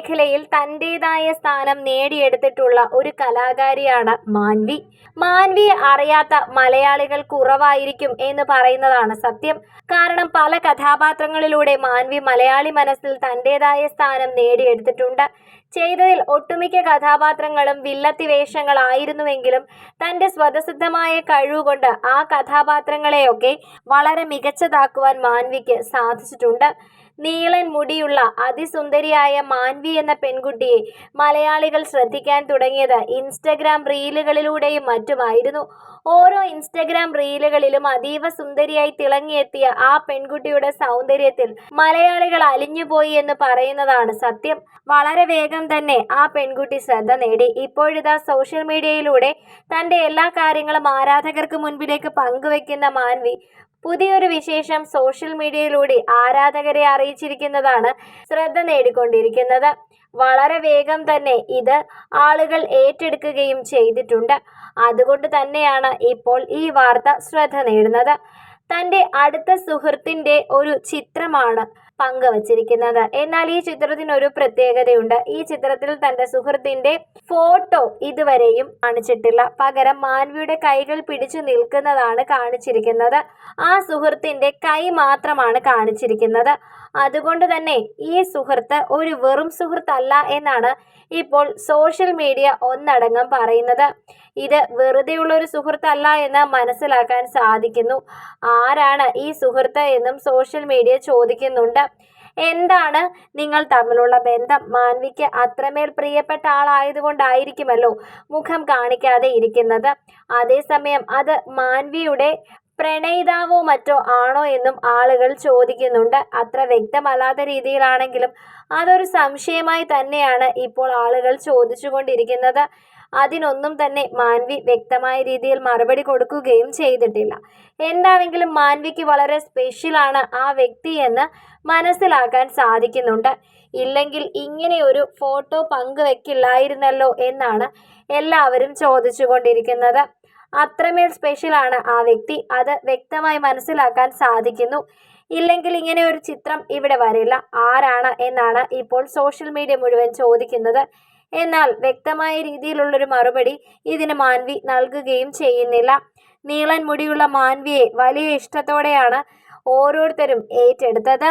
മേഖലയിൽ തൻ്റെതായ സ്ഥാനം നേടിയെടുത്തിട്ടുള്ള ഒരു കലാകാരിയാണ് മാൻവി. മാൻവിയെ അറിയാത്ത മലയാളികൾ കുറവായിരിക്കും എന്ന് പറയുന്നതാണ് സത്യം. കാരണം പല കഥാപാത്രങ്ങളിലൂടെ മാൻവി മലയാളി മനസ്സിൽ തൻ്റെതായ സ്ഥാനം നേടിയെടുത്തിട്ടുണ്ട്. ചെയ്തതിൽ ഒട്ടുമിക്ക കഥാപാത്രങ്ങളും വില്ലത്തി വേഷങ്ങളായിരുന്നുവെങ്കിലും തൻ്റെ സ്വതസിദ്ധമായ കഴിവുകൊണ്ട് ആ കഥാപാത്രങ്ങളെയൊക്കെ വളരെ മികച്ചതാക്കുവാൻ മാൻവിക്ക് സാധിച്ചിട്ടുണ്ട്. നീളൻ മുടിയുള്ള അതിസുന്ദരിയായ മാൻവി എന്ന പെൺകുട്ടിയെ മലയാളികൾ ശ്രദ്ധിക്കാൻ തുടങ്ങിയത് ഇൻസ്റ്റഗ്രാം റീലുകളിലൂടെയും മറ്റുമായിരുന്നു. ഓരോ ഇൻസ്റ്റഗ്രാം റീലുകളിലും അതീവ സുന്ദരിയായി തിളങ്ങിയെത്തിയ ആ പെൺകുട്ടിയുടെ സൗന്ദര്യത്തിൽ മലയാളികൾ അലിഞ്ഞുപോയി എന്ന് പറയുന്നതാണ് സത്യം. വളരെ വേഗം തന്നെ ആ പെൺകുട്ടി ശ്രദ്ധ നേടി. ഇപ്പോഴിതാ സോഷ്യൽ മീഡിയയിലൂടെ തൻ്റെ എല്ലാ കാര്യങ്ങളും ആരാധകർക്ക് മുൻപിലേക്ക് പങ്കുവെക്കുന്ന മാൻവി പുതിയൊരു വിശേഷം സോഷ്യൽ മീഡിയയിലൂടെ ആരാധകരെ അറിയിച്ചിരിക്കുന്നതാണ് ശ്രദ്ധ നേടിക്കൊണ്ടിരിക്കുന്നത്. വളരെ വേഗം തന്നെ ഇത് ആളുകൾ ഏറ്റെടുക്കുകയും ചെയ്തിട്ടുണ്ട്. അതുകൊണ്ട് തന്നെയാണ് ഇപ്പോൾ ഈ വാർത്ത ശ്രദ്ധ നേടുന്നത്. തൻ്റെ അടുത്ത സുഹൃത്തിൻ്റെ ഒരു ചിത്രമാണ് പങ്കുവച്ചിരിക്കുന്നത്. എന്നാൽ ഈ ചിത്രത്തിനൊരു പ്രത്യേകതയുണ്ട്. ഈ ചിത്രത്തിൽ തൻ്റെ സുഹൃത്തിൻ്റെ ഫോട്ടോ ഇതുവരെയും കാണിച്ചിട്ടില്ല. പകരം മാൻവിയുടെ കൈകൾ പിടിച്ചു നിൽക്കുന്നതാണ് കാണിച്ചിരിക്കുന്നത്. ആ സുഹൃത്തിൻ്റെ കൈ മാത്രമാണ് കാണിച്ചിരിക്കുന്നത്. അതുകൊണ്ട് തന്നെ ഈ സുഹൃത്ത് ഒരു വെറും സുഹൃത്തല്ല എന്നാണ് ഇപ്പോൾ സോഷ്യൽ മീഡിയ ഒന്നടങ്കം പറയുന്നത്. ഇത് വെറുതെയുള്ള ഒരു സുഹൃത്തല്ല എന്ന് മനസ്സിലാക്കാൻ സാധിക്കുന്നു. ആരാണ് ഈ സുഹൃത്ത് എന്നും സോഷ്യൽ മീഡിയ ചോദിക്കുന്നുണ്ട്. എന്താണ് നിങ്ങൾ തമ്മിലുള്ള ബന്ധം? മാൻവിക്ക് അത്രമേൽ പ്രിയപ്പെട്ട ആളായതുകൊണ്ടായിരിക്കുമല്ലോ മുഖം കാണിക്കാതെ ഇരിക്കുന്നത്. അതേസമയം അത് മാൻവിയുടെ പ്രണയിതാവോ മറ്റോ ആണോ എന്നും ആളുകൾ ചോദിക്കുന്നുണ്ട്. അത്ര വ്യക്തമല്ലാത്ത രീതിയിലാണെങ്കിലും അതൊരു സംശയമായി തന്നെയാണ് ഇപ്പോൾ ആളുകൾ ചോദിച്ചുകൊണ്ടിരിക്കുന്നത്. അതിനൊന്നും തന്നെ മാൻവി വ്യക്തമായ രീതിയിൽ മറുപടി കൊടുക്കുകയും ചെയ്തിട്ടില്ല. എന്താണെങ്കിലും മാൻവിക്ക് വളരെ സ്പെഷ്യലാണ് ആ വ്യക്തിയെന്ന് മനസ്സിലാക്കാൻ സാധിക്കുന്നുണ്ട്. ഇല്ലെങ്കിൽ ഇങ്ങനെ ഒരു ഫോട്ടോ പങ്കുവെക്കില്ലായിരുന്നല്ലോ എന്നാണ് എല്ലാവരും ചോദിച്ചുകൊണ്ടിരിക്കുന്നത്. അത്രമേൽ സ്പെഷ്യലാണ് ആ വ്യക്തി, അത് വ്യക്തമായി മനസ്സിലാക്കാൻ സാധിക്കുന്നു. ഇല്ലെങ്കിൽ ഇങ്ങനെ ഒരു ചിത്രം ഇവിടെ വരില്ല. ആരാണ് എന്നാണ് ഇപ്പോൾ സോഷ്യൽ മീഡിയ മുഴുവൻ ചോദിക്കുന്നത്. എന്നാൽ വ്യക്തമായ രീതിയിലുള്ളൊരു മറുപടി ഇതിന് മാൻവി നൽകുകയും ചെയ്യുന്നില്ല. നീളൻ മുടിയുള്ള മാൻവിയെ വലിയ ഇഷ്ടത്തോടെയാണ് ഓരോരുത്തരും ഏറ്റെടുത്തത്.